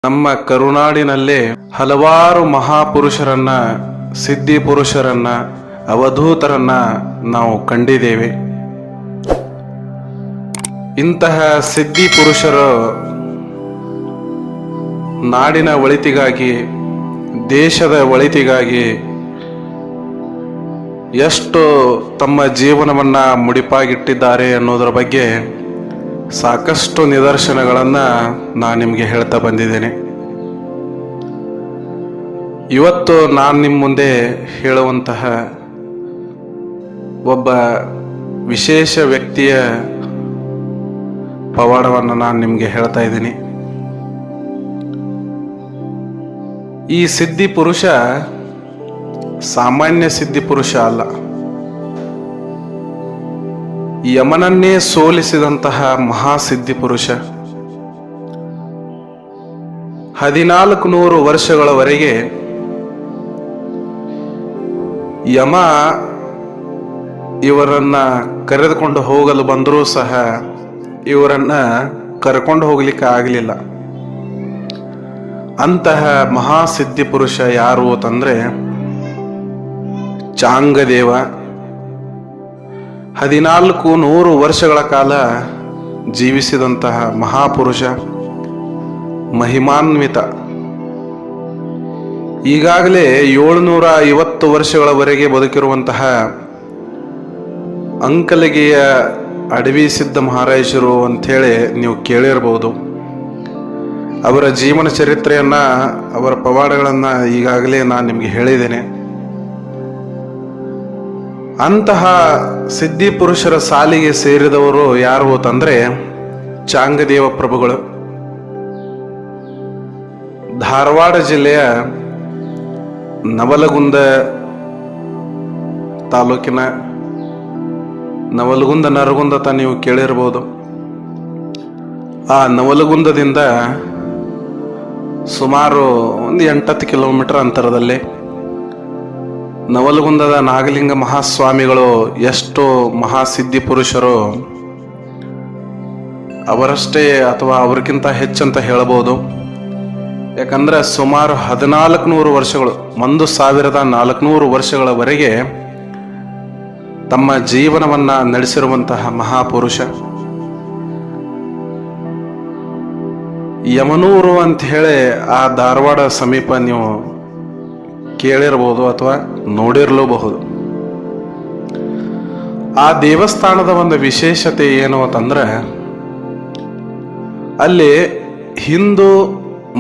ನಮ್ಮ ಕರುನಾಡಿನಲ್ಲೇ ಹಲವಾರು ಮಹಾಪುರುಷರನ್ನ, ಸಿದ್ಧಿ ಪುರುಷರನ್ನ, ಅವಧೂತರನ್ನ ನಾವು ಕಂಡಿದ್ದೇವೆ. ಇಂತಹ ಸಿದ್ಧಿ ಪುರುಷರು ನಾಡಿನ ಒಳಿತಿಗಾಗಿ, ದೇಶದ ಒಳಿತಿಗಾಗಿ ಎಷ್ಟು ತಮ್ಮ ಜೀವನವನ್ನ ಮುಡಿಪಾಗಿಟ್ಟಿದ್ದಾರೆ ಅನ್ನೋದರ ಬಗ್ಗೆ ಸಾಕಷ್ಟು ನಿದರ್ಶನಗಳನ್ನು ನಾನು ನಿಮಗೆ ಹೇಳ್ತಾ ಬಂದಿದ್ದೇನೆ. ಇವತ್ತು ನಾನು ನಿಮ್ಮ ಮುಂದೆ ಹೇಳುವಂತಹ ಒಬ್ಬ ವಿಶೇಷ ವ್ಯಕ್ತಿಯ ಪವಾಡವನ್ನು ನಾನು ನಿಮಗೆ ಹೇಳ್ತಾ ಇದ್ದೀನಿ. ಈ ಸಿದ್ಧಿ ಪುರುಷ ಸಾಮಾನ್ಯ ಸಿದ್ಧಿ ಪುರುಷ ಅಲ್ಲ. ಯಮನನ್ನೇ ಸೋಲಿಸಿದಂತಹ ಮಹಾಸಿದ್ಧಿ ಪುರುಷ. 1400 ವರ್ಷಗಳವರೆಗೆ ಯಮ ಇವರನ್ನ ಕರೆದುಕೊಂಡು ಹೋಗಲು ಬಂದರೂ ಸಹ ಇವರನ್ನ ಕರ್ಕೊಂಡು ಹೋಗ್ಲಿಕ್ಕೆ ಆಗಲಿಲ್ಲ. ಅಂತಹ ಮಹಾಸಿದ್ಧಿ ಪುರುಷ ಯಾರು ಅಂತಂದ್ರೆ ಚಾಂಗದೇವ. 1400 ವರ್ಷಗಳ ಕಾಲ ಜೀವಿಸಿದಂತಹ ಮಹಾಪುರುಷ, ಮಹಿಮಾನ್ವಿತ. ಈಗಾಗಲೇ 750 ವರ್ಷಗಳವರೆಗೆ ಬದುಕಿರುವಂತಹ ಅಂಕಲಗಿಯ ಅಡವಿ ಸಿದ್ಧ ಮಹಾರಾಜರು ಅಂಥೇಳಿ ನೀವು ಕೇಳಿರಬಹುದು. ಅವರ ಜೀವನ ಚರಿತ್ರೆಯನ್ನ, ಅವರ ಪವಾಡಗಳನ್ನ ಈಗಾಗಲೇ ನಾನು ನಿಮಗೆ ಹೇಳಿದ್ದೇನೆ. ಅಂತಹ ಸಿದ್ಧಿ ಪುರುಷರ ಸಾಲಿಗೆ ಸೇರಿದವರು ಯಾರು ಅಂತಂದ್ರೆ ಚಾಂಗದೇವ ಪ್ರಭುಗಳು. ಧಾರವಾಡ ಜಿಲ್ಲೆಯ ನವಲಗುಂದ ತಾಲೂಕಿನ ನವಲಗುಂದ ನರಗುಂದ ಅಂತ ನೀವು ಕೇಳಿರಬಹುದು. ಆ ನವಲಗುಂದದಿಂದ ಸುಮಾರು ಒಂದು 8-10 ಕಿಲೋಮೀಟರ್ ಅಂತರದಲ್ಲಿ ನವಲಗುಂದದ ನಾಗಲಿಂಗ ಮಹಾಸ್ವಾಮಿಗಳು ಎಷ್ಟೋ ಮಹಾಸಿದ್ಧಿ ಪುರುಷರು, ಅವರಷ್ಟೇ ಅಥವಾ ಅವರಿಗಿಂತ ಹೆಚ್ಚಂತ ಹೇಳಬಹುದು. ಯಾಕಂದ್ರೆ ಸುಮಾರು 1400 ವರ್ಷಗಳು, 1400 ವರ್ಷಗಳವರೆಗೆ ತಮ್ಮ ಜೀವನವನ್ನ ನಡೆಸಿರುವಂತಹ ಮಹಾಪುರುಷ. ಯಮನೂರು ಅಂತ ಹೇಳಿ ಆ ಧಾರವಾಡ ಸಮೀಪ ನೀವು ಕೇಳಿರಬಹುದು ಅಥವಾ ನೋಡಿರಲೂಬಹುದು. ಆ ದೇವಸ್ಥಾನದ ಒಂದು ವಿಶೇಷತೆ ಏನು ಅಂತಂದ್ರೆ ಅಲ್ಲಿ ಹಿಂದೂ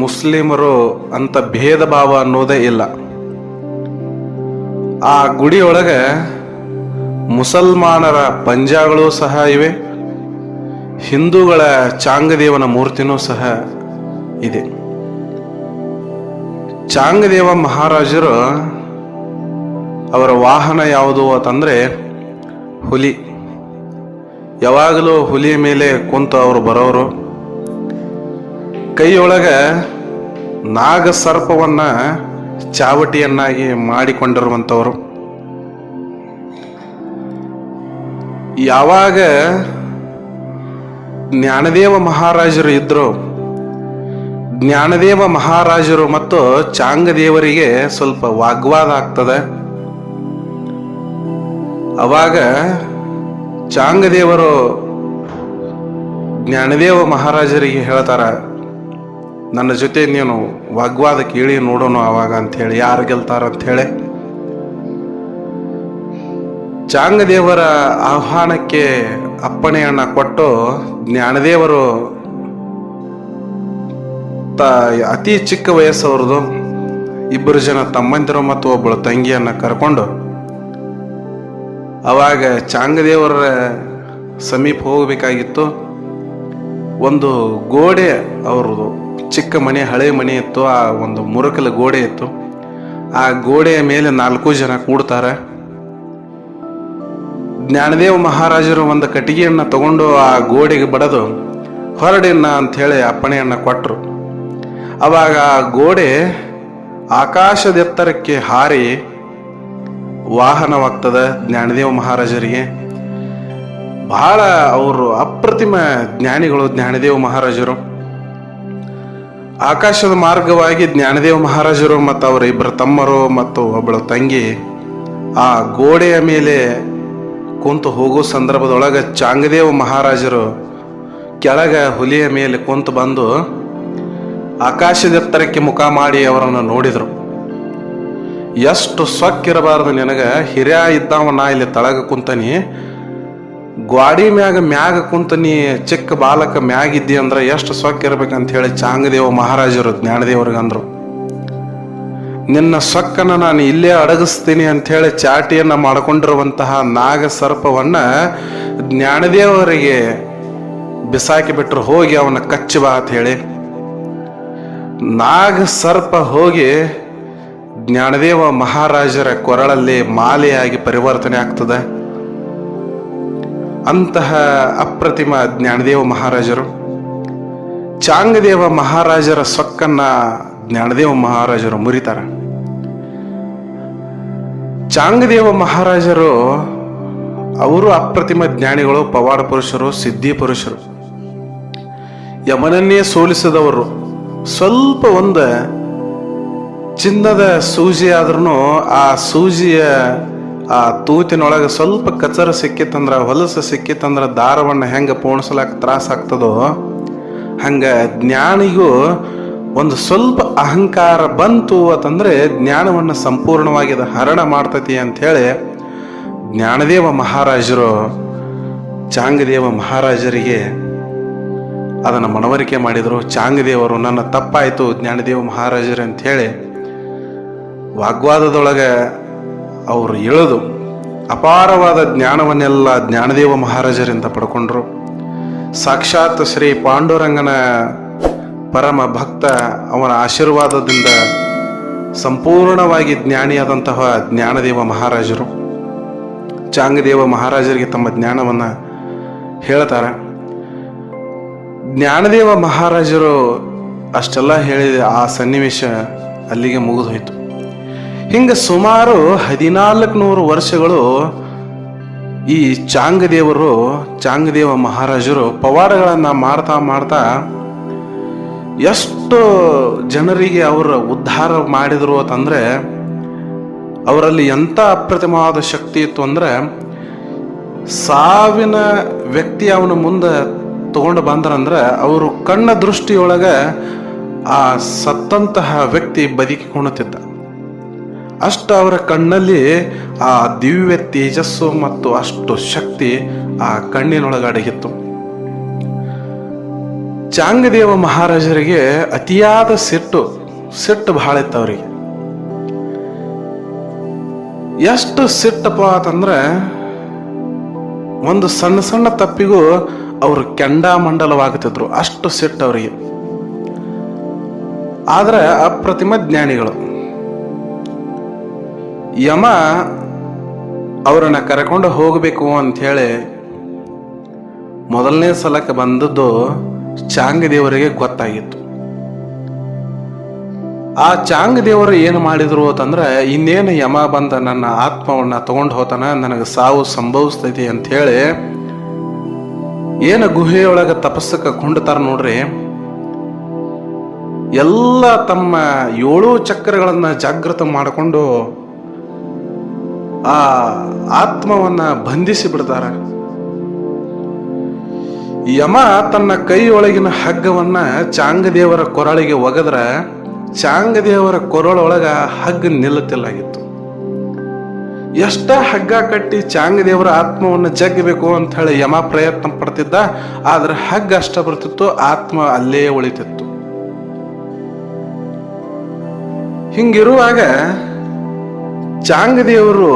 ಮುಸ್ಲಿಮರು ಅಂತ ಭೇದ ಭಾವ ಅನ್ನೋದೇ ಇಲ್ಲ. ಆ ಗುಡಿಯೊಳಗೆ ಮುಸಲ್ಮಾನರ ಪಂಜಾಗಳು ಸಹ ಇವೆ, ಹಿಂದೂಗಳ ಚಾಂಗದೇವನ ಮೂರ್ತಿನೂ ಸಹ ಇದೆ. ಚಾಂಗದೇವ ಮಹಾರಾಜರು ಅವರ ವಾಹನ ಯಾವುದು ಅಂತಂದ್ರೆ ಹುಲಿ. ಯಾವಾಗಲೂ ಹುಲಿಯ ಮೇಲೆ ಕುಂತು ಅವರು ಬರೋರು. ಕೈಯೊಳಗೆ ನಾಗ ಸರ್ಪವನ್ನ ಚಾವಟಿಯನ್ನಾಗಿ ಮಾಡಿಕೊಂಡಿರುವಂಥವರು. ಯಾವಾಗ ಜ್ಞಾನದೇವ ಮಹಾರಾಜರು ಇದ್ರು, ಜ್ಞಾನದೇವ ಮಹಾರಾಜರು ಮತ್ತು ಚಾಂಗದೇವರಿಗೆ ಸ್ವಲ್ಪ ವಾಗ್ವಾದ ಆಗ್ತದೆ. ಅವಾಗ ಚಾಂಗದೇವರು ಜ್ಞಾನದೇವ ಮಹಾರಾಜರಿಗೆ ಹೇಳ್ತಾರ, ನನ್ನ ಜೊತೆ ನೀನು ವಾಗ್ವಾದ ಕೇಳಿ ನೋಡೋಣ ಅವಾಗ ಅಂತ ಹೇಳಿ, ಯಾರು ಗೆಲ್ತಾರ ಅಂತ ಹೇಳಿ. ಚಾಂಗದೇವರ ಆಹ್ವಾನಕ್ಕೆ ಅಪ್ಪಣೆಯನ್ನ ಕೊಟ್ಟು ಜ್ಞಾನದೇವರು ಅತಿ ಚಿಕ್ಕ ವಯಸ್ಸವ್ರದ್ದು 2 ಜನ ತಮ್ಮಂದಿರು ಮತ್ತು ಒಬ್ಬಳು ತಂಗಿಯನ್ನ ಕರ್ಕೊಂಡು ಅವಾಗ ಚಾಂಗದೇವರ ಸಮೀಪ ಹೋಗಬೇಕಾಗಿತ್ತು. ಒಂದು ಗೋಡೆ, ಅವ್ರದ್ದು ಚಿಕ್ಕ ಮನೆ, ಹಳೆ ಮನೆ ಇತ್ತು. ಆ ಒಂದು ಮುರುಕಲ ಗೋಡೆ ಇತ್ತು. ಆ ಗೋಡೆಯ ಮೇಲೆ 4 ಜನ ಕೂಡ್ತಾರೆ. ಜ್ಞಾನದೇವ ಮಹಾರಾಜರು ಒಂದು ಕಟ್ಟಿಗೆಯನ್ನ ತಗೊಂಡು ಆ ಗೋಡೆಗೆ ಬಡದು ಹೊರಡಿನ ಅಂತ ಹೇಳಿ ಅಪ್ಪಣೆಯನ್ನ ಕೊಟ್ಟರು. ಅವಾಗ ಆ ಗೋಡೆ ಆಕಾಶದ ಎತ್ತರಕ್ಕೆ ಹಾರಿ ವಾಹನವಾಗ್ತದೆ ಜ್ಞಾನದೇವ ಮಹಾರಾಜರಿಗೆ. ಬಹಳ ಅವರು ಅಪ್ರತಿಮ ಜ್ಞಾನಿಗಳು ಜ್ಞಾನದೇವ ಮಹಾರಾಜರು. ಆಕಾಶದ ಮಾರ್ಗವಾಗಿ ಜ್ಞಾನದೇವ ಮಹಾರಾಜರು ಮತ್ತು ಅವರ ಇಬ್ಬರು ತಮ್ಮರು ಮತ್ತು ಒಬ್ಬಳು ತಂಗಿ ಆ ಗೋಡೆಯ ಮೇಲೆ ಕುಂತು ಹೋಗೋ ಸಂದರ್ಭದೊಳಗೆ ಚಾಂಗದೇವ ಮಹಾರಾಜರು ಕೆಳಗ ಹುಲಿಯ ಮೇಲೆ ಕುಂತು ಬಂದು ಆಕಾಶದ ಎತ್ತರಕ್ಕೆ ಮುಖ ಮಾಡಿ ಅವರನ್ನು ನೋಡಿದರು. ಎಷ್ಟು ಸೊಕ್ಕಿರಬಾರ್ದು ನಿನಗ, ಹಿರಿಯ ಇದ್ದವ ನಾ ಇಲ್ಲಿ ತಳಗ ಕುಂತನಿ, ಗ್ವಾಡಿ ಮ್ಯಾಗ ಕುಂತನಿ, ಚಿಕ್ಕ ಬಾಲಕ ಮ್ಯಾಗಿದ್ದಿ ಅಂದ್ರೆ ಎಷ್ಟು ಸೊಕ್ಕಿರ್ಬೇಕಂತ ಹೇಳಿ ಚಾಂಗದೇವ ಮಹಾರಾಜರು ಜ್ಞಾನದೇವರಿಗಂದ್ರು. ನಿನ್ನ ಸೊಕ್ಕನ್ನು ನಾನು ಇಲ್ಲೇ ಅಡಗಿಸ್ತೀನಿ ಅಂಥೇಳಿ ಚಾಟಿಯನ್ನು ಮಾಡಿಕೊಂಡಿರುವಂತಹ ನಾಗ ಸರ್ಪವನ್ನ ಜ್ಞಾನದೇವರಿಗೆ ಬಿಸಾಕಿ ಬಿಟ್ಟರು. ಹೋಗಿ ಅವನ ಕಚ್ಚಿ ಬಾ ಅಂತ ಹೇಳಿ ನಾಗ ಸರ್ಪ ಹೋಗಿ ಜ್ಞಾನದೇವ ಮಹಾರಾಜರ ಕೊರಳಲ್ಲಿ ಮಾಲೆಯಾಗಿ ಪರಿವರ್ತನೆ ಆಗ್ತದೆ. ಅಂತಹ ಅಪ್ರತಿಮ ಜ್ಞಾನದೇವ ಮಹಾರಾಜರು. ಚಾಂಗದೇವ ಮಹಾರಾಜರ ಸೊಕ್ಕನ್ನ ಜ್ಞಾನದೇವ ಮಹಾರಾಜರು ಮುರಿತಾರೆ. ಚಾಂಗದೇವ ಮಹಾರಾಜರು ಅವರು ಅಪ್ರತಿಮ ಜ್ಞಾನಿಗಳು, ಪವಾಡ ಪುರುಷರು, ಸಿದ್ಧಿ ಪುರುಷರು. ಯಮನನ್ನೇ ಸೋಲಿಸಿದವರು. ಸ್ವಲ್ಪ ಒಂದು ಚಿನ್ನದ ಸೂಜಿ ಆದ್ರೂ ಆ ಸೂಜಿಯ ಆ ತೂತಿನೊಳಗೆ ಸ್ವಲ್ಪ ಕಚರ ಸಿಕ್ಕಿತ್ತಂದ್ರ, ಹೊಲಸು ಸಿಕ್ಕಿತ್ತಂದ್ರ ದಾರವನ್ನು ಹೆಂಗೆ ಪೋಣಿಸ್ಲಾಕ ತ್ರಾಸ ಆಗ್ತದೋ ಹಂಗ ಜ್ಞಾನಿಗೂ ಒಂದು ಸ್ವಲ್ಪ ಅಹಂಕಾರ ಬಂತು ಅಂತಂದ್ರೆ ಜ್ಞಾನವನ್ನು ಸಂಪೂರ್ಣವಾಗಿ ಅದು ಹರಣ ಮಾಡ್ತತಿ ಅಂಥೇಳಿ ಜ್ಞಾನದೇವ ಮಹಾರಾಜರು ಚಾಂಗದೇವ ಮಹಾರಾಜರಿಗೆ ಅದನ್ನು ಮನವರಿಕೆ ಮಾಡಿದರು. ಚಾಂಗದೇವರು ನನ್ನ ತಪ್ಪಾಯಿತು ಜ್ಞಾನದೇವ ಮಹಾರಾಜರು ಅಂಥೇಳಿ ವಾಗ್ವಾದದೊಳಗೆ ಅವರು ಇಳಿದು ಅಪಾರವಾದ ಜ್ಞಾನವನ್ನೆಲ್ಲ ಜ್ಞಾನದೇವ ಮಹಾರಾಜರಿಂದ ಪಡ್ಕೊಂಡ್ರು. ಸಾಕ್ಷಾತ್ ಶ್ರೀ ಪಾಂಡುರಂಗನ ಪರಮ ಭಕ್ತ, ಅವನ ಆಶೀರ್ವಾದದಿಂದ ಸಂಪೂರ್ಣವಾಗಿ ಜ್ಞಾನಿಯಾದಂತಹ ಜ್ಞಾನದೇವ ಮಹಾರಾಜರು ಚಾಂಗದೇವ ಮಹಾರಾಜರಿಗೆ ತಮ್ಮ ಜ್ಞಾನವನ್ನು ಹೇಳ್ತಾರೆ. ಜ್ಞಾನದೇವ ಮಹಾರಾಜರು ಅಷ್ಟೆಲ್ಲ ಹೇಳಿದ ಆ ಸನ್ನಿವೇಶ ಅಲ್ಲಿಗೆ ಮುಗಿದೋಯ್ತು. ಹಿಂಗೆ ಸುಮಾರು 1400 ವರ್ಷಗಳು ಈ ಚಾಂಗದೇವ ಮಹಾರಾಜರು ಪವಾಡಗಳನ್ನು ಮಾಡ್ತಾ ಮಾಡ್ತಾ ಎಷ್ಟು ಜನರಿಗೆ ಅವರ ಉದ್ಧಾರ ಮಾಡಿದ್ರು ಅಂತಂದ್ರೆ ಅವರಲ್ಲಿ ಎಂಥ ಅಪ್ರತಿಮವಾದ ಶಕ್ತಿ ಇತ್ತು ಅಂದ್ರೆ, ಸಾವಿನ ವ್ಯಕ್ತಿ ಅವನ ಮುಂದೆ ತಗೊಂಡು ಬಂದ್ರಂದ್ರೆ ಅವರು ಕಣ್ಣ ದೃಷ್ಟಿಯೊಳಗೆ ಆ ಸತ್ತಂತಹ ವ್ಯಕ್ತಿ ಬದುಕಿಕೊಳ್ಳುತ್ತಿದ್ದ. ಅಷ್ಟು ಅವರ ಕಣ್ಣಲ್ಲಿ ಆ ದಿವ್ಯ ತೇಜಸ್ಸು ಮತ್ತು ಅಷ್ಟು ಶಕ್ತಿ ಆ ಕಣ್ಣಿನೊಳಗೆ ಅಡಗಿತ್ತು. ಚಾಂಗದೇವ ಮಹಾರಾಜರಿಗೆ ಅತಿಯಾದ ಸಿಟ್ಟು ಬಹಳ ಇತ್ತು ಅವರಿಗೆ. ಎಷ್ಟು ಸಿಟ್ಟಪ್ಪ ಅಂತಂದ್ರೆ ಒಂದು ಸಣ್ಣ ಸಣ್ಣ ತಪ್ಪಿಗೂ ಅವರು ಕೆಂಡಾಮಂಡಲವಾಗುತ್ತಿದ್ರು, ಅಷ್ಟು ಸಿಟ್ಟು ಅವರಿಗೆ. ಆದ್ರೆ ಅಪ್ರತಿಮ ಜ್ಞಾನಿಗಳು. ಯಮ ಅವರನ್ನ ಕರ್ಕೊಂಡು ಹೋಗಬೇಕು ಅಂಥೇಳಿ ಮೊದಲನೇ ಸಲಕ್ಕೆ ಬಂದದ್ದು ಚಾಂಗದೇವರಿಗೆ ಗೊತ್ತಾಗಿತ್ತು. ಆ ಚಾಂಗದೇವರು ಏನು ಮಾಡಿದ್ರು ಅಂತಂದ್ರೆ, ಇನ್ನೇನು ಯಮ ಬಂದ ನನ್ನ ಆತ್ಮವನ್ನ ತಗೊಂಡು ಹೋತಾನ, ನನಗೆ ಸಾವು ಸಂಭವಿಸ್ತೈತಿ ಅಂತ ಹೇಳಿ ಏನು ಗುಹೆಯೊಳಗೆ ತಪಸ್ಸಕ್ಕೆ ಕೊಂಡ್ತಾರ ನೋಡ್ರಿ, ಎಲ್ಲ ತಮ್ಮ 7 ಚಕ್ರಗಳನ್ನ ಜಾಗೃತ ಮಾಡಿಕೊಂಡು ಆ ಆತ್ಮವನ್ನ ಬಂಧಿಸಿ ಬಿಡ್ತಾರ. ಯಮ ತನ್ನ ಕೈಯೊಳಗಿನ ಹಗ್ಗವನ್ನ ಚಾಂಗದೇವರ ಕೊರಳಿಗೆ ಒಗದ್ರ ಚಾಂಗದೇವರ ಕೊರಳೊಳಗ ಹಗ್ಗ ನಿಲ್ಲುತ್ತಿಲ್ಲಾಗಿತ್ತು. ಎಷ್ಟ ಹಗ್ಗ ಕಟ್ಟಿ ಚಾಂಗದೇವರ ಆತ್ಮವನ್ನು ಜಗ್ಗಬೇಕು ಅಂತ ಹೇಳಿ ಯಮ ಪ್ರಯತ್ನ ಪಡ್ತಿದ್ದ, ಆದ್ರೆ ಹಗ್ಗ ಅಷ್ಟ ಬರ್ತಿತ್ತು, ಆತ್ಮ ಅಲ್ಲೇ ಉಳಿತಿತ್ತು. ಹಿಂಗಿರುವಾಗ ಚಾಂಗದೇವರು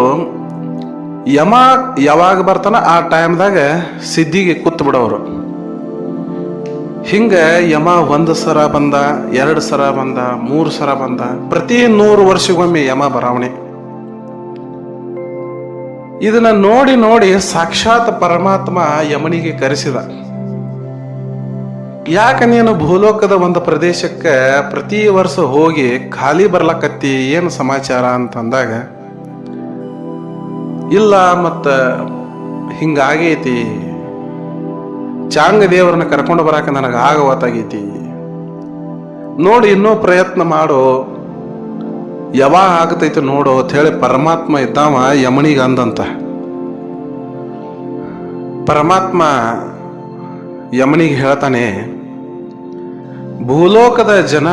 ಯಮ ಯಾವಾಗ ಬರ್ತಾನ ಆ ಟೈಮ್ದಾಗ ಸಿದ್ಧಿಗೆ ಕೂತ್ ಬಿಡೋರು. ಹಿಂಗ ಯಮ 1 ಸರ ಬಂದ, 2 ಸರ ಬಂದ, 3 ಸರ ಬಂದ, ಪ್ರತಿ 100 ವರ್ಷಗೊಮ್ಮೆ ಯಮ ಬರಾವಣೆ. ಇದನ್ನ ನೋಡಿ ಸಾಕ್ಷಾತ್ ಪರಮಾತ್ಮ ಯಮನಿಗೆ ಕರೆಸಿದ. ಯಾಕ ನೀನು ಭೂಲೋಕದ ಒಂದು ಪ್ರದೇಶಕ್ಕೆ ಪ್ರತಿ ವರ್ಷ ಹೋಗಿ ಖಾಲಿ ಬರ್ಲಕತ್ತಿ, ಏನು ಸಮಾಚಾರ ಅಂತಂದಾಗ, ಇಲ್ಲ ಮತ್ತ ಹಿಂಗಾಗೈತಿ, ಚಾಂಗದೇವರನ್ನ ಕರ್ಕೊಂಡು ಬರಾಕ ನನಗೆ ಆಗವತ್ತಾಗೈತಿ, ನೋಡಿ ಇನ್ನೂ ಪ್ರಯತ್ನ ಮಾಡು, ಯಾವಾಗ ಆಗತೈತೆ ನೋಡು ಅಂತ ಹೇಳಿ ಪರಮಾತ್ಮ ಇದ್ದಾವ ಯಮನಿಗೆ ಅಂದಂತ. ಪರಮಾತ್ಮ ಯಮನಿಗೆ ಹೇಳ್ತಾನೆ, ಭೂಲೋಕದ ಜನ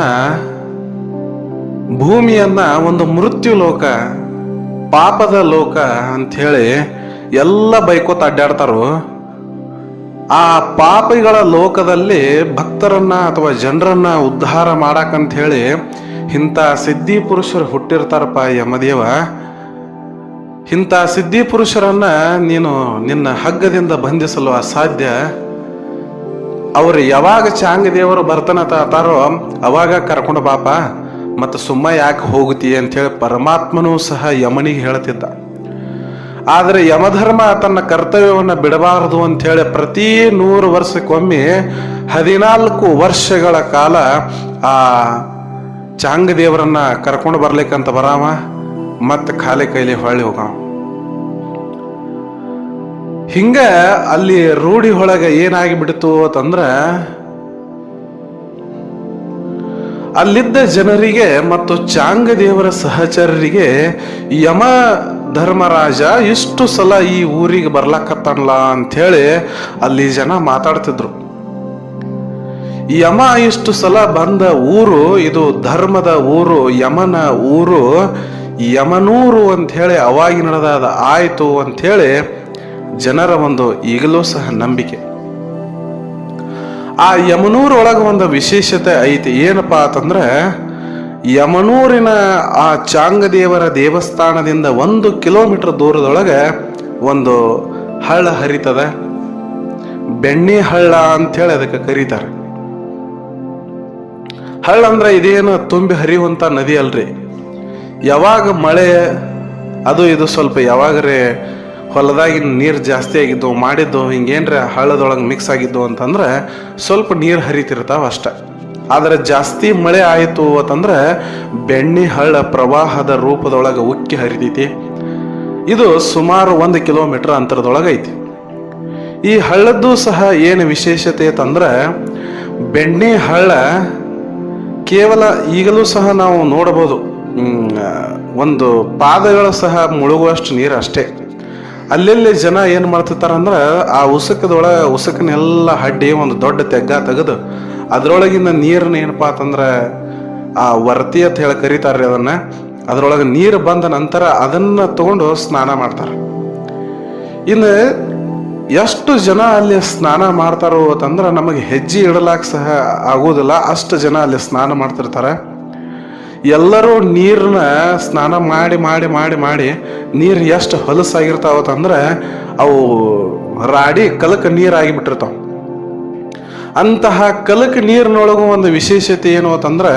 ಭೂಮಿಯನ್ನ ಒಂದು ಮೃತ್ಯು ಲೋಕ, ಪಾಪದ ಲೋಕ ಅಂಥೇಳಿ ಎಲ್ಲ ಬೈಕೋತ ಅಡ್ಡಾಡ್ತಾರೋ, ಆ ಪಾಪಿಗಳ ಲೋಕದಲ್ಲಿ ಭಕ್ತರನ್ನ ಅಥವಾ ಜನರನ್ನ ಉದ್ಧಾರ ಮಾಡಾಕಂತ ಹೇಳಿ ಇಂಥ ಸಿದ್ಧಿ ಪುರುಷರು ಹುಟ್ಟಿರ್ತಾರಪ್ಪ ಯಮದೇವ. ಇಂಥ ಸಿದ್ಧಿ ಪುರುಷರನ್ನ ನೀನು ನಿನ್ನ ಹಗ್ಗದಿಂದ ಬಂಧಿಸಲು ಅಸಾಧ್ಯ. ಅವರು ಯಾವಾಗ ಚಾಂಗದೇವರು ಬರ್ತಾನತಾರೋ ಅವಾಗ ಕರ್ಕೊಂಡು ಬಾಪ, ಮತ್ತು ಸುಮ್ಮ ಯಾಕೆ ಹೋಗುತ್ತೀಯ ಅಂಥೇಳಿ ಪರಮಾತ್ಮನೂ ಸಹ ಯಮನಿಗೆ ಹೇಳ್ತಿದ್ದ. ಆದರೆ ಯಮಧರ್ಮ ತನ್ನ ಕರ್ತವ್ಯವನ್ನು ಬಿಡಬಾರದು ಅಂಥೇಳಿ ಪ್ರತಿ 100 ವರ್ಷಕ್ಕೊಮ್ಮೆ 14 ವರ್ಷಗಳ ಕಾಲ ಆ ಚಾಂಗದೇವರನ್ನ ಕರ್ಕೊಂಡು ಬರ್ಲಿಕ್ಕಂತ ಬರಾವ, ಮತ್ತೆ ಖಾಲಿ ಕೈಲಿ ಹೊಳ್ಳಿ ಹೋಗಾವ. ಹಿಂಗ ಅಲ್ಲಿ ರೂಢಿ ಒಳಗ ಏನಾಗಿ ಬಿಡ್ತು ಅಂತಂದ್ರ, ಅಲ್ಲಿದ್ದ ಜನರಿಗೆ ಮತ್ತು ಚಾಂಗದೇವರ ಸಹಚರರಿಗೆ ಯಮ ಧರ್ಮರಾಜ ಇಷ್ಟು ಸಲ ಈ ಊರಿಗೆ ಬರ್ಲಾಕತ್ತಲ್ಲ ಅಂಥೇಳಿ ಅಲ್ಲಿ ಜನ ಮಾತಾಡ್ತಿದ್ರು. ಯಮ ಇಷ್ಟು ಸಲ ಬಂದ ಊರು ಇದು ಧರ್ಮದ ಊರು, ಯಮನ ಊರು, ಯಮನೂರು ಅಂಥೇಳಿ ಅವಾಗಿ ನಡೆದಾದ ಆಯ್ತು ಅಂಥೇಳಿ ಜನರ ಒಂದು ಈಗಲೂ ಸಹ ನಂಬಿಕೆ. ಆ ಯಮನೂರೊಳಗೆ ಒಂದು ವಿಶೇಷತೆ ಐತಿ. ಏನಪ್ಪಾ ಅಂತಂದ್ರೆ, ಯಮನೂರಿನ ಆ ಚಾಂಗದೇವರ ದೇವಸ್ಥಾನದಿಂದ 1 ಕಿಲೋಮೀಟರ್ ದೂರದೊಳಗೆ ಒಂದು ಹಳ್ಳ ಹರಿತದ. ಬೆಣ್ಣೆ ಹಳ್ಳ ಅಂಥೇಳಿ ಅದಕ್ಕೆ ಕರೀತಾರೆ. ಹಳ್ಳ ಅಂದ್ರೆ ಇದೇನು ತುಂಬಿ ಹರಿಯುವಂತ ನದಿ ಅಲ್ರಿ. ಯಾವಾಗ ಮಳೆ ಅದು ಇದು ಸ್ವಲ್ಪ ಯಾವಾಗರೇ ಹೊಲದಾಗಿನ ನೀರು ಜಾಸ್ತಿ ಆಗಿದ್ದು ಮಾಡಿದ್ದು ಹಿಂಗೇನ್ರ ಹಳ್ಳದೊಳಗೆ ಮಿಕ್ಸ್ ಆಗಿದ್ದು ಅಂತಂದ್ರೆ ಸ್ವಲ್ಪ ನೀರು ಹರಿತಿರ್ತಾವ ಅಷ್ಟೆ. ಆದರೆ ಜಾಸ್ತಿ ಮಳೆ ಆಯಿತು ಅಂತಂದ್ರೆ ಬೆಣ್ಣೆ ಹಳ್ಳ ಪ್ರವಾಹದ ರೂಪದೊಳಗೆ ಉಕ್ಕಿ ಹರಿತೈತಿ. ಇದು ಸುಮಾರು 1 ಕಿಲೋಮೀಟರ್ ಅಂತರದೊಳಗೆ ಐತಿ. ಈ ಹಳ್ಳದ್ದು ಸಹ ಏನು ವಿಶೇಷತೆ ಅಂತಂದ್ರೆ, ಬೆಣ್ಣೆ ಹಳ್ಳ ಕೇವಲ ಈಗಲೂ ಸಹ ನಾವು ನೋಡಬಹುದು, ಒಂದು ಪಾದಗಳು ಸಹ ಮುಳುಗುವಷ್ಟು ನೀರು ಅಷ್ಟೇ. ಅಲ್ಲೆಲ್ಲಿ ಜನ ಏನು ಮಾಡ್ತಿರ್ತಾರಂದ್ರೆ, ಆ ಉಸುಕನ್ನೆಲ್ಲ ಹಡ್ಡಿ ಒಂದು ದೊಡ್ಡ ತೆಗ್ಗ ತೆಗೆದು ಅದ್ರೊಳಗಿನ ನೀರನ್ನ ಏನಪ್ಪಾ ಅಂತಂದ್ರೆ ಆ ವರ್ತಿ ಅಂತ ಹೇಳಿ ಕರೀತಾರೆ ಅದನ್ನ. ಅದ್ರೊಳಗೆ ನೀರು ಬಂದ ನಂತರ ಅದನ್ನ ತಗೊಂಡು ಸ್ನಾನ ಮಾಡ್ತಾರೆ. ಇನ್ನು ಎಷ್ಟು ಜನ ಅಲ್ಲಿ ಸ್ನಾನ ಮಾಡ್ತಾರೋ ಅಂತಂದ್ರೆ ನಮಗೆ ಹೆಜ್ಜೆ ಇಡಲಾಕ ಸಹ ಆಗೋದಿಲ್ಲ, ಅಷ್ಟು ಜನ ಅಲ್ಲಿ ಸ್ನಾನ ಮಾಡ್ತಿರ್ತಾರೆ. ಎಲ್ಲರೂ ನೀರನ್ನ ಸ್ನಾನ ಮಾಡಿ ಮಾಡಿ ಮಾಡಿ ಮಾಡಿ ನೀರು ಎಷ್ಟು ಹೊಲಸಾಗಿರ್ತಾವತ್ತಂದ್ರೆ ಅವು ರಾಡಿ ಕಲಕ ನೀರಾಗಿ ಬಿಟ್ಟಿರ್ತಾವ. ಅಂತಹ ಕಲಕ ನೀರಿನೊಳಗೂ ಒಂದು ವಿಶೇಷತೆ ಏನು ಅಂತಂದ್ರೆ,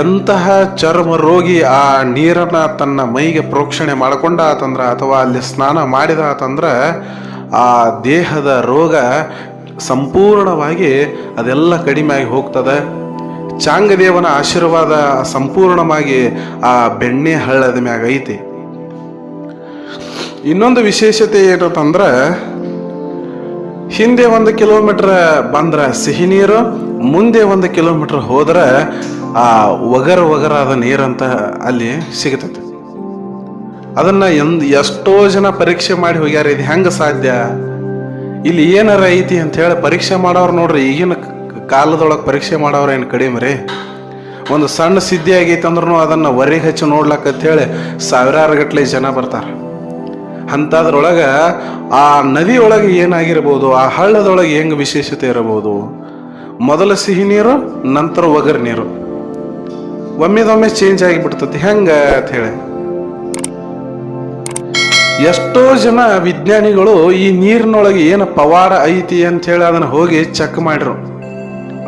ಎಂತಹ ಚರ್ಮ ರೋಗಿ ಆ ನೀರನ್ನ ತನ್ನ ಮೈಗೆ ಪ್ರೋಕ್ಷಣೆ ಮಾಡಿಕೊಂಡ ಆತಂದ್ರ ಅಥವಾ ಅಲ್ಲಿ ಸ್ನಾನ ಮಾಡಿದ ಆತಂದ್ರೆ ಆ ದೇಹದ ರೋಗ ಸಂಪೂರ್ಣವಾಗಿ ಅದೆಲ್ಲ ಕಡಿಮೆ ಆಗಿ ಹೋಗ್ತದೆ. ಚಾಂಗದೇವನ ಆಶೀರ್ವಾದ ಸಂಪೂರ್ಣವಾಗಿ ಆ ಬೆಣ್ಣೆ ಹಳ್ಳದ ಮ್ಯಾಗ ಐತಿ. ಇನ್ನೊಂದು ವಿಶೇಷತೆ ಏನಂತಂದ್ರೆ, ಹಿಂದೆ 1 ಕಿಲೋಮೀಟರ್ ಬಂದ್ರೆ ಸಿಹಿ ನೀರು, ಮುಂದೆ 1 ಕಿಲೋಮೀಟರ್ ಹೋದ್ರೆ ಆ ಒಗರಾದ ನೀರಂತ ಅಲ್ಲಿ ಸಿಗತೈತಿ. ಅದನ್ನ ಎಷ್ಟೋ ಜನ ಪರೀಕ್ಷೆ ಮಾಡಿ ಹೋಗ್ಯಾರ. ಇದು ಹೆಂಗ ಸಾಧ್ಯ, ಇಲ್ಲಿ ಏನಾರ ಐತಿ ಅಂತ ಹೇಳಿ ಪರೀಕ್ಷೆ ಮಾಡೋರು ನೋಡ್ರಿ. ಈಗಿನ ಕಾಲದೊಳಗೆ ಪರೀಕ್ಷೆ ಮಾಡೋರು ಏನು ಕಡಿಮೆ ರೀ. ಒಂದು ಸಣ್ಣ ಸಿದ್ಧಿ ಆಗೈತೆ ಅಂದ್ರೂ ಅದನ್ನ ಹೊರಗೆ ಹಚ್ಚಿ ನೋಡ್ಲಕ್ಕಂತ ಹೇಳಿ ಸಾವಿರಾರು ಗಟ್ಟಲೆ ಜನ ಬರ್ತಾರೆ. ಅಂಥದ್ರೊಳಗೆ ಆ ನದಿಯೊಳಗೆ ಏನಾಗಿರ್ಬೋದು, ಆ ಹಳ್ಳದೊಳಗೆ ಹೆಂಗೆ ವಿಶೇಷತೆ ಇರಬಹುದು, ಮೊದಲ ಸಿಹಿ ನೀರು ನಂತರ ಒಗರು ನೀರು ಒಮ್ಮೆದೊಮ್ಮೆ ಚೇಂಜ್ ಆಗಿಬಿಡ್ತತಿ. ಹೆಂಗ ಅಂತ ಹೇಳಿ ಎಷ್ಟೋ ಜನ ವಿಜ್ಞಾನಿಗಳು ಈ ನೀರಿನೊಳಗೆ ಏನು ಪವಾಡ ಐತಿ ಅಂತ ಹೇಳಿ ಅದನ್ನ ಹೋಗಿ ಚೆಕ್ ಮಾಡಿರು.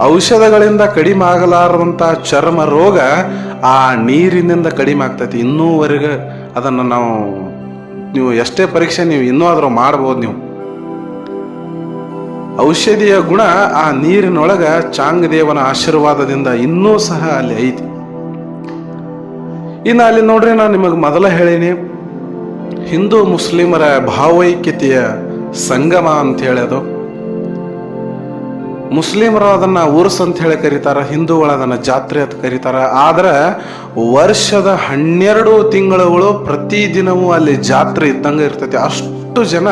ಔಷಧಗಳಿಂದ ಕಡಿಮೆ ಆಗಲಾರದಂತ ಚರ್ಮ ರೋಗ ಆ ನೀರಿನಿಂದ ಕಡಿಮೆ ಆಗ್ತೈತಿ. ಇನ್ನೂವರೆಗೆ ಅದನ್ನು ನೀವು ಎಷ್ಟೇ ಪರೀಕ್ಷೆ ನೀವು ಇನ್ನೂ ಆದ್ರೂ ಮಾಡ್ಬೋದು. ನೀವು ಔಷಧಿಯ ಗುಣ ಆ ನೀರಿನೊಳಗ ಚಾಂಗದೇವನ ಆಶೀರ್ವಾದದಿಂದ ಇನ್ನೂ ಸಹ ಅಲ್ಲಿ ಐತಿ. ಇನ್ನು ಅಲ್ಲಿ ನೋಡ್ರಿ, ನಾನು ನಿಮಗೆ ಮೊದಲ ಹೇಳೀನಿ, ಹಿಂದೂ ಮುಸ್ಲಿಮರ ಭಾವೈಕ್ಯತೆಯ ಸಂಗಮ ಅಂತ ಹೇಳಿ ಅದು. ಮುಸ್ಲಿಮರು ಅದನ್ನ ಉರ್ಸ್ ಅಂತ ಹೇಳಿ ಕರೀತಾರ, ಹಿಂದೂಗಳು ಅದನ್ನ ಜಾತ್ರೆ ಅಂತ ಕರೀತಾರ. ಆದ್ರೆ ವರ್ಷದ 12 ತಿಂಗಳುಗಳು ಪ್ರತಿದಿನವೂ ಅಲ್ಲಿ ಜಾತ್ರೆ ಇದ್ದಂಗ ಇರ್ತೈತಿ. ಅಷ್ಟು ಜನ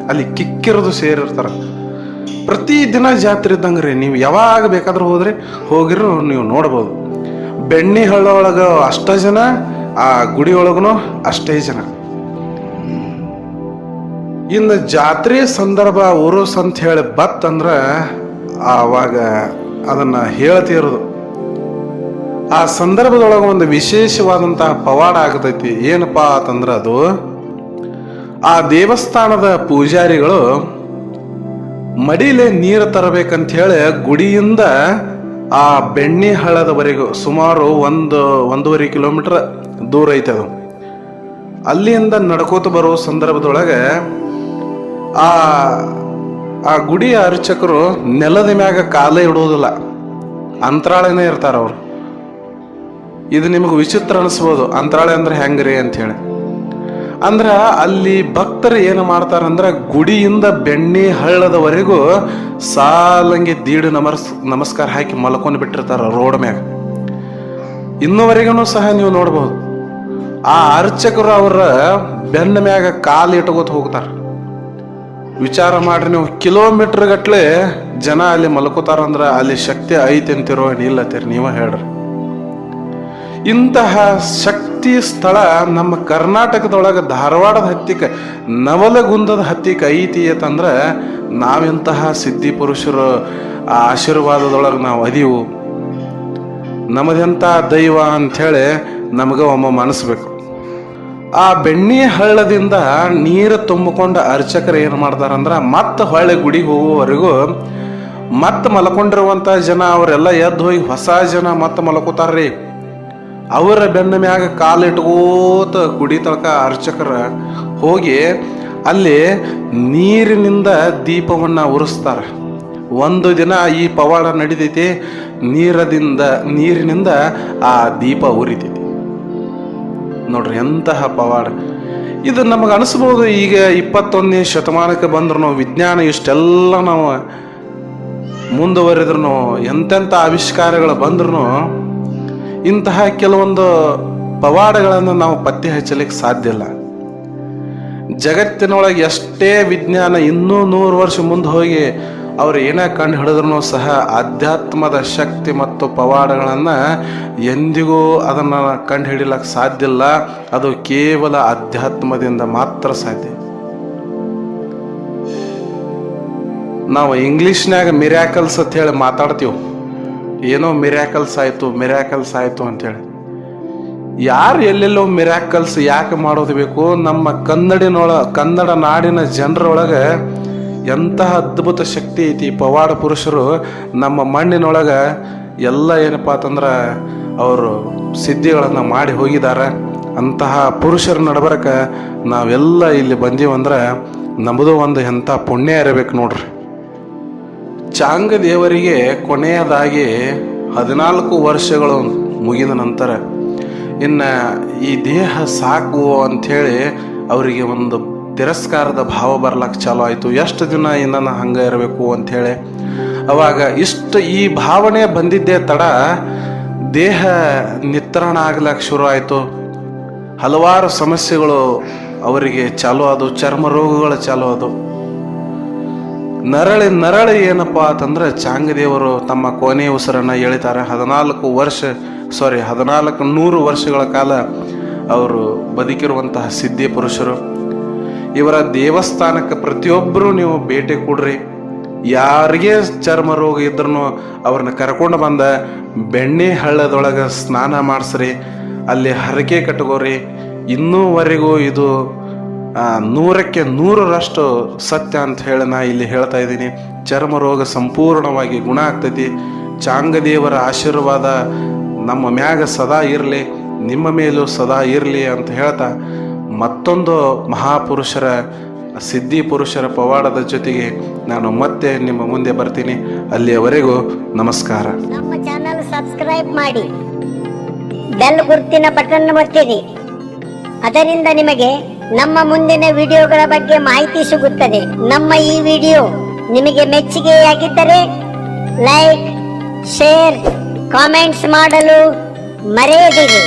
ಅಲ್ಲಿ ಕಿಕ್ಕಿರಿದು ಸೇರಿರ್ತಾರ. ಪ್ರತಿದಿನ ಜಾತ್ರೆ ಇದ್ದಂಗ್ರಿ. ನೀವು ಯಾವಾಗ ಬೇಕಾದ್ರೂ ಹೋಗಿರೋ ನೀವು ನೋಡ್ಬೋದು. ಬೆಣ್ಣಿ ಹಳ್ಳ ಒಳಗ ಅಷ್ಟೇ ಜನ, ಆ ಗುಡಿ ಒಳಗನು ಅಷ್ಟೇ ಜನ. ಇನ್ನು ಜಾತ್ರೆ ಸಂದರ್ಭ ಉರುಸ್ ಅಂತ ಹೇಳಿ ಬತ್ತಂದ್ರ ಆವಾಗ ಅದನ್ನ ಹೇಳ್ತಿರೋದು. ಆ ಸಂದರ್ಭದೊಳಗೆ ಒಂದು ವಿಶೇಷವಾದಂತಹ ಪವಾಡ ಆಗತೈತಿ. ಏನಪ್ಪಾ ಅಂತಂದ್ರ ಅದು, ಆ ದೇವಸ್ಥಾನದ ಪೂಜಾರಿಗಳು ಮಡಿಲೆ ನೀರು ತರಬೇಕಂತ ಹೇಳಿ ಗುಡಿಯಿಂದ ಆ ಬೆಣ್ಣಿ ಹಳ್ಳದವರೆಗೂ ಸುಮಾರು 1.5 ಕಿಲೋಮೀಟರ್ ದೂರ ಐತೆ ಅದು. ಅಲ್ಲಿಂದ ನಡ್ಕೋತ ಬರೋ ಸಂದರ್ಭದೊಳಗೆ ಆ ಗುಡಿಯ ಅರ್ಚಕರು ನೆಲದ ಮ್ಯಾಗ ಕಾಲ ಇಡೋದಿಲ್ಲ, ಅಂತರಾಳನೇ ಇರ್ತಾರ ಅವರು. ಇದು ನಿಮಗೆ ವಿಚಿತ್ರ ಅನಿಸ್ಬೋದು, ಅಂತರಾಳೆ ಅಂದ್ರೆ ಹೆಂಗ್ರಿ ಅಂತ ಹೇಳಿ. ಅಂದ್ರ ಅಲ್ಲಿ ಭಕ್ತರು ಏನು ಮಾಡ್ತಾರಂದ್ರ ಗುಡಿಯಿಂದ ಬೆಣ್ಣಿ ಹಳ್ಳದವರೆಗೂ ಸಾಲಂಗಿ ದೀಡು ನಮಸ್ಕಾರ ಹಾಕಿ ಮಲ್ಕೊಂಡು ಬಿಟ್ಟಿರ್ತಾರ ರೋಡ್ ಮ್ಯಾಗ. ಇನ್ನೂವರೆಗೂ ಸಹ ನೀವು ನೋಡ್ಬೋದು. ಆ ಅರ್ಚಕರು ಅವರ ಬೆನ್ನ ಮ್ಯಾಗ ಕಾಲು ಇಟ್ಕೋತ ಹೋಗ್ತಾರ. ವಿಚಾರ ಮಾಡ್ರಿ ನೀವು, ಕಿಲೋಮೀಟರ್ ಗಟ್ಲೆ ಜನ ಅಲ್ಲಿ ಮಲ್ಕೋತಾರಂದ್ರ ಅಲ್ಲಿ ಶಕ್ತಿ ಐತಿ ಅಂತಿರೋ ಇಲ್ಲತ್ತೀರಿ ನೀವ ಹೇಳ್ರಿ. ಇಂತಹ ಶಕ್ತಿ ಸ್ಥಳ ನಮ್ಮ ಕರ್ನಾಟಕದೊಳಗ ಧಾರವಾಡದ ಹತ್ತಿಕ, ನವಲಗುಂದದ ಹತ್ತಿಕ ಐತಿ ಅಂತಂದ್ರ ನಾವೆಂತಹ ಸಿದ್ಧಿ ಪುರುಷರು ಆ ಆಶೀರ್ವಾದದೊಳಗೆ ನಾವು ಅದೀವು. ನಮ್ಮದೆಂತ ದೈವ ಅಂಥೇಳಿ ನಮಗ ಒಮ್ಮೆ ಮನಸ್ಬೇಕು. ಆ ಬೆಣ್ಣಿ ಹಳ್ಳದಿಂದ ನೀರು ತುಂಬಿಕೊಂಡ ಅರ್ಚಕರು ಏನು ಮಾಡ್ತಾರಂದ್ರ ಮತ್ತೆ ಹೊಳ್ಳಿ ಗುಡಿಗೆ ಹೋಗುವವರೆಗೂ ಮತ್ತೆ ಮಲ್ಕೊಂಡಿರುವಂತ ಜನ ಅವರೆಲ್ಲ ಎದ್ದು ಹೋಗಿ ಹೊಸ ಜನ ಮತ್ತೆ ಮಲ್ಕೋತಾರ್ರಿ. ಅವರ ಬೆನ್ನ ಮ್ಯಾಗ ಕಾಲಿಟ್ಕೋತ ಗುಡಿ ತಳಕ ಅರ್ಚಕರ ಹೋಗಿ ಅಲ್ಲಿ ನೀರಿನಿಂದ ದೀಪವನ್ನ ಉರಿಸ್ತಾರ. ಒಂದು ದಿನ ಈ ಪವಾಡ ನಡೀತೈತಿ. ನೀರಿನಿಂದ ಆ ದೀಪ ಉರಿತೈತಿ. ನೋಡ್ರಿ ಎಂತಹ ಪವಾಡ ಇದು. ನಮಗೆ ಅನಿಸ್ಬೋದು ಈಗ 21ನೇ ಶತಮಾನಕ್ಕೆ ಬಂದ್ರು ವಿಜ್ಞಾನ ಇಷ್ಟೆಲ್ಲ ನಾವು ಮುಂದುವರೆದ್ರು, ಎಂತೆಂಥ ಆವಿಷ್ಕಾರಗಳು ಬಂದ್ರು ಇಂತಹ ಕೆಲವೊಂದು ಪವಾಡಗಳನ್ನು ನಾವು ಪತ್ತೆ ಹಚ್ಚಲಿಕ್ಕೆ ಸಾಧ್ಯ ಇಲ್ಲ. ಜಗತ್ತಿನೊಳಗೆ ಎಷ್ಟೇ ವಿಜ್ಞಾನ ಇನ್ನೂ 100 ವರ್ಷ ಮುಂದೆ ಹೋಗಿ ಅವ್ರು ಏನೇ ಕಂಡು ಹಿಡಿದ್ರು ಸಹ ಆಧ್ಯಾತ್ಮದ ಶಕ್ತಿ ಮತ್ತು ಪವಾಡಗಳನ್ನು ಎಂದಿಗೂ ಅದನ್ನು ಕಂಡು ಹಿಡಿಲಕ್ಕೆ ಸಾಧ್ಯ ಇಲ್ಲ. ಅದು ಕೇವಲ ಆಧ್ಯಾತ್ಮದಿಂದ ಮಾತ್ರ ಸಾಧ್ಯ. ನಾವು ಇಂಗ್ಲಿಷ್ನ್ಯಾಗ ಮಿರಾಕಲ್ಸ್ ಅಂತ ಹೇಳಿ ಮಾತಾಡ್ತೀವಿ. ಏನೋ ಮಿರಾಕಲ್ಸ್ ಆಯ್ತು ಅಂತೇಳಿ. ಯಾರು ಎಲ್ಲೆಲ್ಲೋ ಮಿರಾಕಲ್ಸ್ ಯಾಕೆ ಮಾಡೋದು ಬೇಕು? ನಮ್ಮ ಕನ್ನಡ ನಾಡಿನ ಜನರೊಳಗೆ ಎಂತಹ ಅದ್ಭುತ ಶಕ್ತಿ ಐತಿ. ಪವಾಡ ಪುರುಷರು ನಮ್ಮ ಮಣ್ಣಿನೊಳಗೆ ಎಲ್ಲ ಏನಪ್ಪ ಅಂತಂದ್ರೆ ಅವರು ಸಿದ್ಧಿಗಳನ್ನು ಮಾಡಿ ಹೋಗಿದ್ದಾರೆ. ಅಂತಹ ಪುರುಷರ ನಡಬರಕ ನಾವೆಲ್ಲ ಇಲ್ಲಿ ಬಂದೀವಂದ್ರೆ ನಮ್ಮದು ಒಂದು ಎಂಥ ಪುಣ್ಯ ಇರಬೇಕು ನೋಡ್ರಿ. ಚಾಂಗ ದೇವರಿಗೆ ಕೊನೆಯದಾಗಿ 14 ವರ್ಷಗಳು ಮುಗಿದ ನಂತರ ಇನ್ನು ಈ ದೇಹ ಸಾಕು ಅಂಥೇಳಿ ಅವರಿಗೆ ಒಂದು ತಿರಸ್ಕಾರದ ಭಾವ ಬರ್ಲಕ್ಕೆ ಚಾಲು ಆಯಿತು. ಎಷ್ಟು ದಿನ ಇನ್ನು ಹಂಗೆ ಇರಬೇಕು ಅಂಥೇಳಿ. ಅವಾಗ ಈ ಭಾವನೆ ಬಂದಿದ್ದೇ ತಡ ದೇಹ ನಿತ್ರಣ ಆಗ್ಲಕ್ಕೆ ಶುರು ಆಯಿತು. ಹಲವಾರು ಸಮಸ್ಯೆಗಳು ಅವರಿಗೆ ಚಾಲು ಆದವು. ಚರ್ಮ ರೋಗಗಳು ಚಾಲು ಆದವು. ನರಳಿ ಏನಪ್ಪ ಅಂತಂದ್ರೆ ಚಾಂಗದೇವರು ತಮ್ಮ ಕೊನೆಯ ಉಸಿರನ್ನು ಎಳಿತಾರೆ. 1400 ವರ್ಷಗಳ ಕಾಲ ಅವರು ಬದುಕಿರುವಂತಹ ಸಿದ್ಧಿ ಪುರುಷರು. ಇವರ ದೇವಸ್ಥಾನಕ್ಕೆ ಪ್ರತಿಯೊಬ್ಬರು ನೀವು ಭೇಟಿ ಕೊಡ್ರಿ. ಯಾರಿಗೆ ಚರ್ಮ ರೋಗ ಇದ್ರೂ ಅವ್ರನ್ನ ಕರ್ಕೊಂಡು ಬಂದ ಬೆಣ್ಣೆ ಹಳ್ಳದೊಳಗೆ ಸ್ನಾನ ಮಾಡಿಸ್ರಿ, ಅಲ್ಲಿ ಹರಕೆ ಕಟ್ಕೋರಿ. ಇನ್ನೂವರೆಗೂ ಇದು 100ಕ್ಕೆ 100ರಷ್ಟು ಸತ್ಯ ಅಂತ ಹೇಳಿ ನಾ ಇಲ್ಲಿ ಹೇಳ್ತಾ ಇದ್ದೀನಿ. ಚರ್ಮ ರೋಗ ಸಂಪೂರ್ಣವಾಗಿ ಗುಣ ಆಗ್ತೈತಿ. ಚಾಂಗದೇವರ ಆಶೀರ್ವಾದ ನಮ್ಮ ಮ್ಯಾಗ ಸದಾ ಇರಲಿ, ನಿಮ್ಮ ಮೇಲೂ ಸದಾ ಇರಲಿ ಅಂತ ಹೇಳ್ತಾ ಮತ್ತೊಂದು ಮಹಾಪುರುಷರ ಸಿದ್ಧಿ ಪುರುಷರ ಪವಾಡದ ಜೊತೆಗೆ ನಾನು ಮತ್ತೆ ನಿಮ್ಮ ಮುಂದೆ ಬರ್ತೀನಿ. ಅಲ್ಲಿಯವರೆಗೂ ನಮಸ್ಕಾರ. ನಮ್ಮ ಚಾನಲ್ ಸಬ್ಸ್ಕ್ರೈಬ್ ಮಾಡಿ, ಬೆಲ್ ಗುರುತಿನ ಬಟನ್ ಒತ್ತಿರಿ. ಅದರಿಂದ ನಿಮಗೆ ನಮ್ಮ ಮುಂದಿನ ವಿಡಿಯೋಗಳ ಬಗ್ಗೆ ಮಾಹಿತಿ ಸಿಗುತ್ತದೆ. ನಮ್ಮ ಈ ವಿಡಿಯೋ ನಿಮಗೆ ಮೆಚ್ಚುಗೆಯಾಗಿದ್ದರೆ ಲೈಕ್, ಶೇರ್, ಕಾಮೆಂಟ್ಸ್ ಮಾಡಲು ಮರೆಯದಿರಿ.